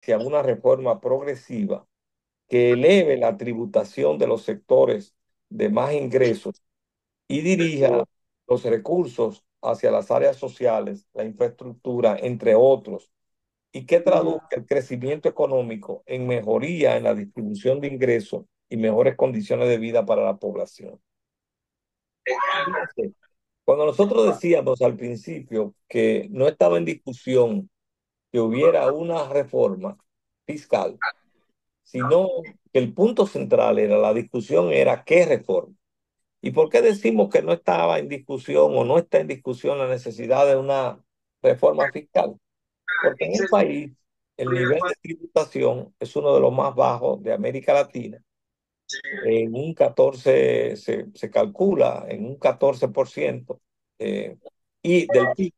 hacia una reforma progresiva que eleve la tributación de los sectores de más ingresos y dirija los recursos hacia las áreas sociales, la infraestructura, entre otros, y que traduzca el crecimiento económico en mejoría en la distribución de ingresos y mejores condiciones de vida para la población. Fíjense, cuando nosotros decíamos al principio que no estaba en discusión que hubiera una reforma fiscal, sino que el punto central era la discusión era qué reforma. ¿Y por qué decimos que no estaba en discusión o no está en discusión la necesidad de una reforma fiscal? Porque en el país el nivel de tributación es uno de los más bajos de América Latina. En un 14, se calcula en un 14% y del PIB.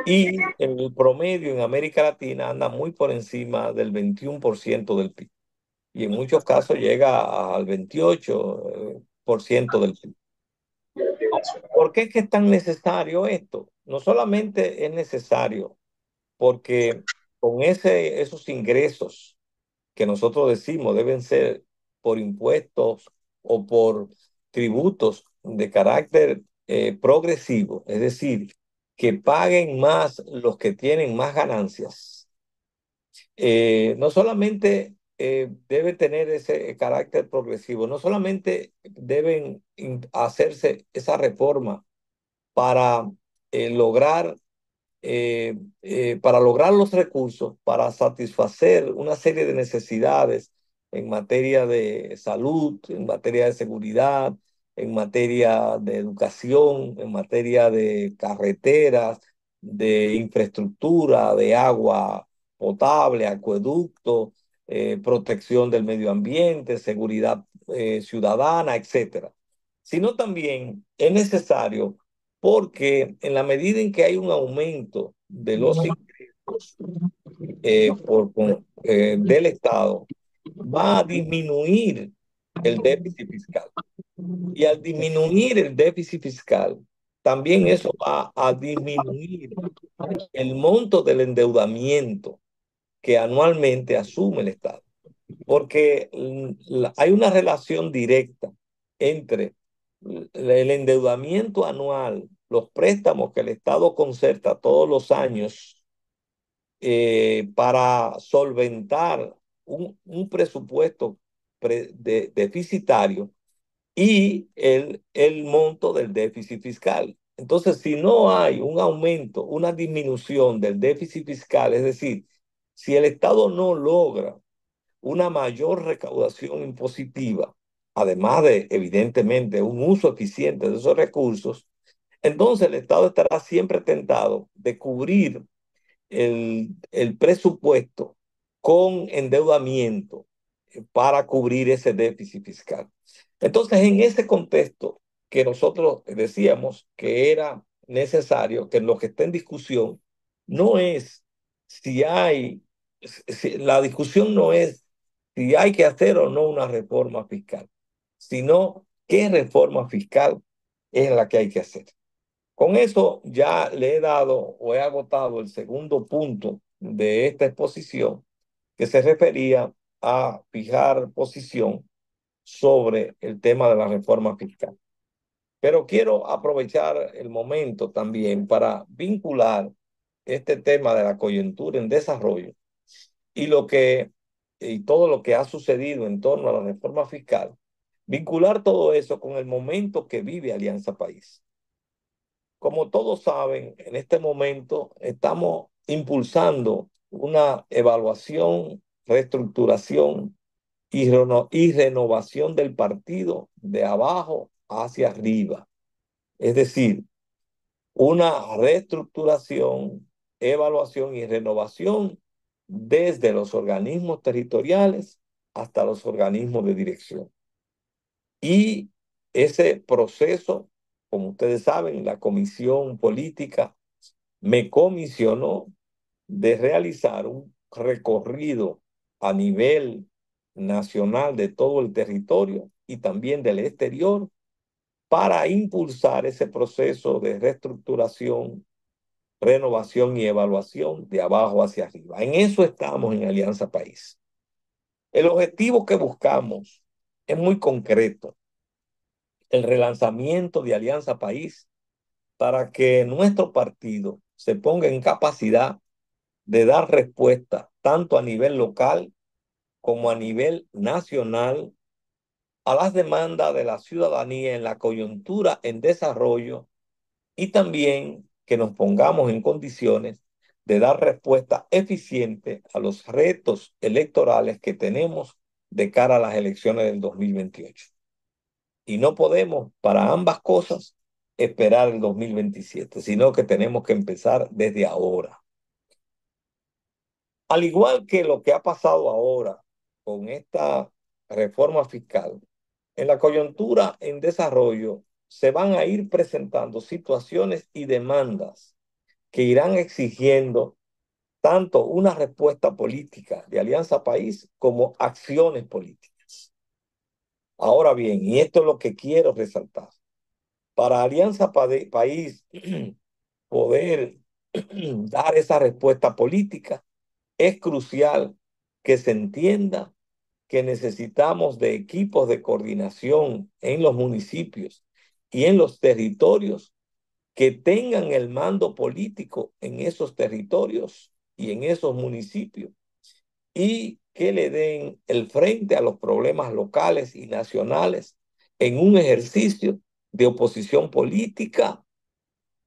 Y el promedio en América Latina anda muy por encima del 21% del PIB. Y en muchos casos llega al 28% del PIB. ¿Por qué es que es tan necesario esto? No solamente es necesario porque con esos ingresos que nosotros decimos deben ser por impuestos o por tributos de carácter progresivo, es decir, que paguen más los que tienen más ganancias. No solamente debe tener ese carácter progresivo, no solamente deben hacerse esa reforma para lograr para lograr los recursos, para satisfacer una serie de necesidades en materia de salud, en materia de seguridad, en materia de educación, en materia de carreteras, de infraestructura, de agua potable, acueducto, protección del medio ambiente, seguridad ciudadana, etcétera. Sino también es necesario porque en la medida en que hay un aumento de los ingresos del Estado, va a disminuir el déficit fiscal. Y al disminuir el déficit fiscal, también eso va a disminuir el monto del endeudamiento que anualmente asume el Estado. Porque hay una relación directa entre el endeudamiento anual, los préstamos que el Estado concerta todos los años para solventar un presupuesto deficitario y el monto del déficit fiscal. Entonces, si no hay un aumento, una disminución del déficit fiscal, es decir, si el Estado no logra una mayor recaudación impositiva, además de, evidentemente, un uso eficiente de esos recursos, entonces el Estado estará siempre tentado de cubrir el presupuesto con endeudamiento para cubrir ese déficit fiscal. Entonces, en ese contexto que nosotros decíamos que era necesario, que lo que está en discusión no es si hay, la discusión no es si hay que hacer o no una reforma fiscal, sino qué reforma fiscal es la que hay que hacer. Con eso ya le he dado o he agotado el segundo punto de esta exposición que se refería a fijar posición sobre el tema de la reforma fiscal. Pero quiero aprovechar el momento también para vincular este tema de la coyuntura en desarrollo y y todo lo que ha sucedido en torno a la reforma fiscal, vincular todo eso con el momento que vive Alianza País. Como todos saben, en este momento estamos impulsando una evaluación, reestructuración y renovación del partido de abajo hacia arriba. Es decir, una reestructuración, evaluación y renovación desde los organismos territoriales hasta los organismos de dirección. Y ese proceso, como ustedes saben, la comisión política me comisionó de realizar un recorrido a nivel nacional de todo el territorio y también del exterior para impulsar ese proceso de reestructuración renovación y evaluación de abajo hacia arriba. En eso estamos en Alianza País. El objetivo que buscamos es muy concreto, el relanzamiento de Alianza País para que nuestro partido se ponga en capacidad de dar respuesta tanto a nivel local como a nivel nacional a las demandas de la ciudadanía en la coyuntura en desarrollo y también que nos pongamos en condiciones de dar respuesta eficiente a los retos electorales que tenemos de cara a las elecciones del 2028. Y no podemos, para ambas cosas, esperar el 2027, sino que tenemos que empezar desde ahora. Al igual que lo que ha pasado ahora con esta reforma fiscal, en la coyuntura en desarrollo se van a ir presentando situaciones y demandas que irán exigiendo tanto una respuesta política de Alianza País como acciones políticas. Ahora bien, y esto es lo que quiero resaltar, para Alianza País poder dar esa respuesta política, es crucial que se entienda que necesitamos de equipos de coordinación en los municipios y en los territorios que tengan el mando político en esos territorios y en esos municipios y que le den el frente a los problemas locales y nacionales en un ejercicio de oposición política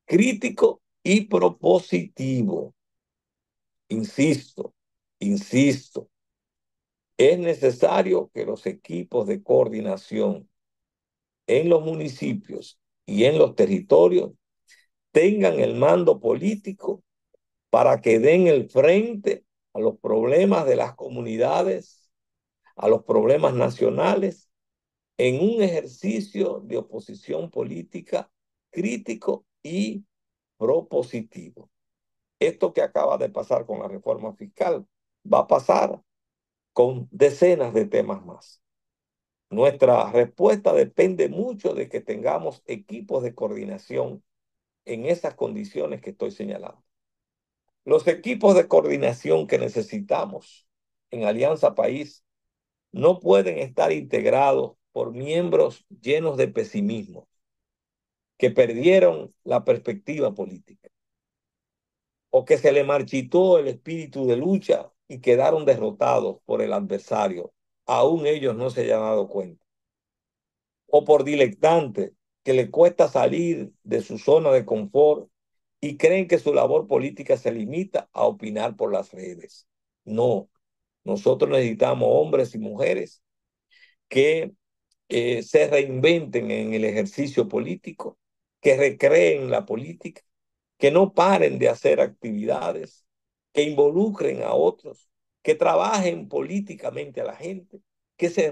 crítico y propositivo. Insisto, insisto, es necesario que los equipos de coordinación en los municipios y en los territorios tengan el mando político para que den el frente a los problemas de las comunidades, a los problemas nacionales, en un ejercicio de oposición política crítico y propositivo. Esto que acaba de pasar con la reforma fiscal va a pasar con decenas de temas más. Nuestra respuesta depende mucho de que tengamos equipos de coordinación en esas condiciones que estoy señalando. Los equipos de coordinación que necesitamos en Alianza País no pueden estar integrados por miembros llenos de pesimismo, que perdieron la perspectiva política o que se le marchitó el espíritu de lucha y quedaron derrotados por el adversario, aún ellos no se hayan dado cuenta, o por dilectantes que le cuesta salir de su zona de confort y creen que su labor política se limita a opinar por las redes. No, nosotros necesitamos hombres y mujeres que se reinventen en el ejercicio político, que recreen la política, que no paren de hacer actividades, que involucren a otros, que trabajen políticamente a la gente, que se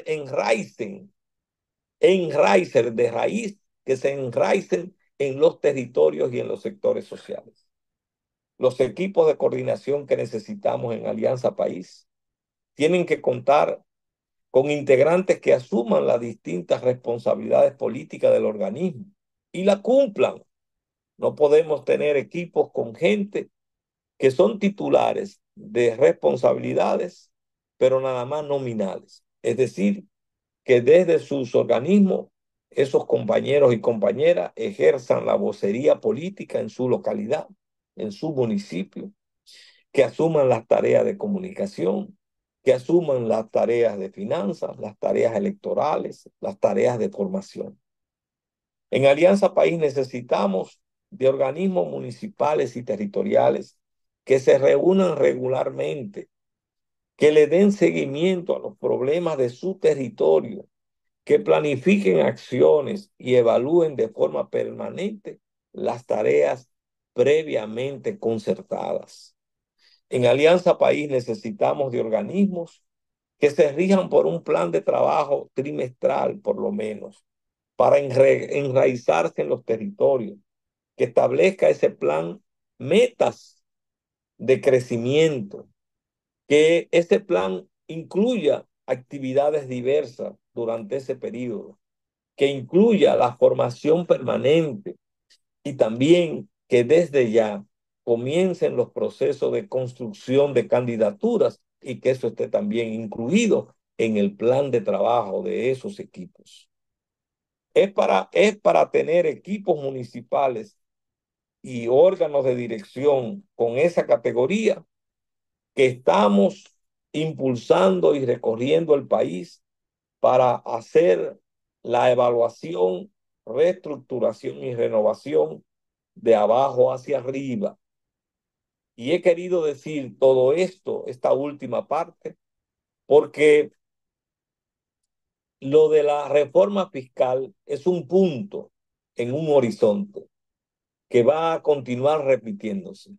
enraicen, de raíz, que se enraicen en los territorios y en los sectores sociales. Los equipos de coordinación que necesitamos en Alianza País tienen que contar con integrantes que asuman las distintas responsabilidades políticas del organismo y la cumplan. No podemos tener equipos con gente que son titulares de responsabilidades, pero nada más nominales. Es decir, que desde sus organismos, esos compañeros y compañeras ejerzan la vocería política en su localidad, en su municipio, que asuman las tareas de comunicación, que asuman las tareas de finanzas, las tareas electorales, las tareas de formación. En Alianza País necesitamos de organismos municipales y territoriales que se reúnan regularmente, que le den seguimiento a los problemas de su territorio, que planifiquen acciones y evalúen de forma permanente las tareas previamente concertadas. En Alianza País necesitamos de organismos que se rijan por un plan de trabajo trimestral, por lo menos, para enraizarse en los territorios, que establezca ese plan metas de crecimiento, que ese plan incluya actividades diversas durante ese periodo, que incluya la formación permanente y también que desde ya comiencen los procesos de construcción de candidaturas y que eso esté también incluido en el plan de trabajo de esos equipos. Es para tener equipos municipales y órganos de dirección con esa categoría que estamos impulsando y recorriendo el país para hacer la evaluación, reestructuración y renovación de abajo hacia arriba. Y he querido decir todo esto, esta última parte, porque lo de la reforma fiscal es un punto en un horizonte que va a continuar repitiéndose.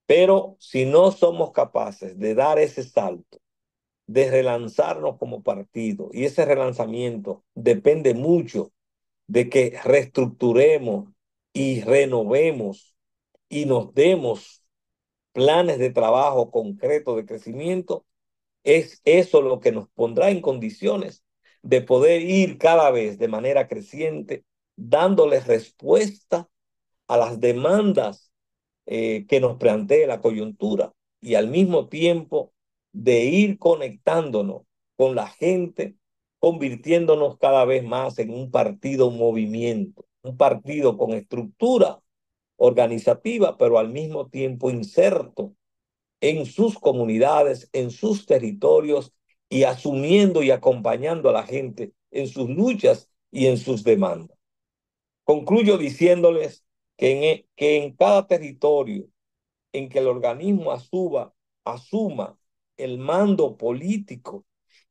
Pero si no somos capaces de dar ese salto, de relanzarnos como partido, y ese relanzamiento depende mucho de que reestructuremos y renovemos y nos demos planes de trabajo concretos de crecimiento, es eso lo que nos pondrá en condiciones de poder ir cada vez de manera creciente, dándoles respuesta a las demandas que nos plantee la coyuntura y al mismo tiempo de ir conectándonos con la gente, convirtiéndonos cada vez más en un partido movimiento, un partido con estructura organizativa, pero al mismo tiempo inserto en sus comunidades, en sus territorios y asumiendo y acompañando a la gente en sus luchas y en sus demandas. Concluyo diciéndoles que en cada territorio en que el organismo asuma el mando político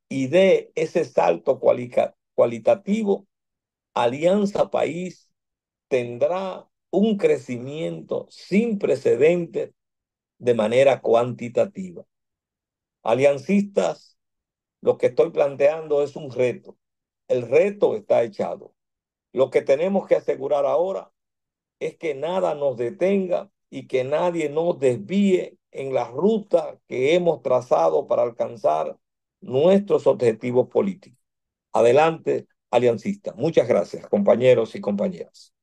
y dé ese salto cualitativo, Alianza País tendrá un crecimiento sin precedentes de manera cuantitativa. Aliancistas, lo que estoy planteando es un reto. El reto está echado. Lo que tenemos que asegurar ahora es que nada nos detenga y que nadie nos desvíe en la ruta que hemos trazado para alcanzar nuestros objetivos políticos. Adelante, aliancistas. Muchas gracias, compañeros y compañeras.